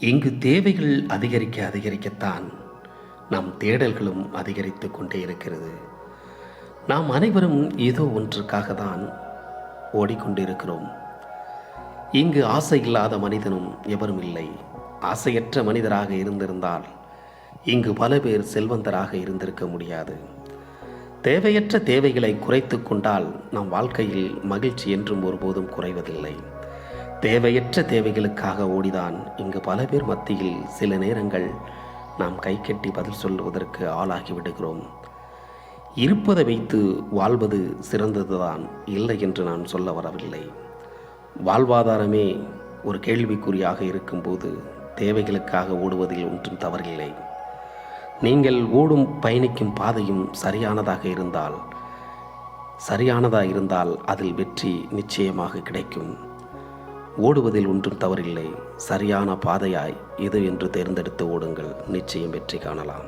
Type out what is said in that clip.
இங்கு தேவைகள் அதிகரிக்க அதிகரிக்கத்தான் நம் தேடல்களும் அதிகரித்து கொண்டே இருக்கிறது. நாம் அனைவரும் ஏதோ ஒன்றுக்காக தான் ஓடிக்கொண்டிருக்கிறோம். இங்கு ஆசை இல்லாத மனிதனும் எவரும் இல்லை. ஆசையற்ற மனிதராக இருந்திருந்தால் இங்கு பல பேர் செல்வந்தராக இருந்திருக்க முடியாது. தேவையற்ற தேவைகளை குறைத்து கொண்டால் நம் வாழ்க்கையில் மகிழ்ச்சி என்றும் ஒருபோதும் குறைவதில்லை. தேவையற்ற தேவைகளுக்காக ஓடிதான் இங்கு பல பேர் மத்தியில் சில நேரங்கள் நாம் கை கட்டி பதில் சொல்வதற்கு ஆளாகி விடுகிறோம். இருப்பதை வைத்து வாழ்வது சிறந்ததுதான், இல்லை என்று நான் சொல்ல வரவில்லை. வாழ்வாதாரமே ஒரு கேள்விக்குறியாக இருக்கும்போது தேவைகளுக்காக ஓடுவதில் ஒன்றும் தவறில்லை. நீங்கள் ஓடும் பயணிக்கும் பாதையும் சரியானதாக இருந்தால் அதில் வெற்றி நிச்சயமாக கிடைக்கும். ஓடுவதில் ஒன்றும் தவறில்லை. சரியான பாதையாய் எது என்று தேர்ந்தெடுத்து ஓடுங்கள். நிச்சயம் வெற்றி காணலாம்.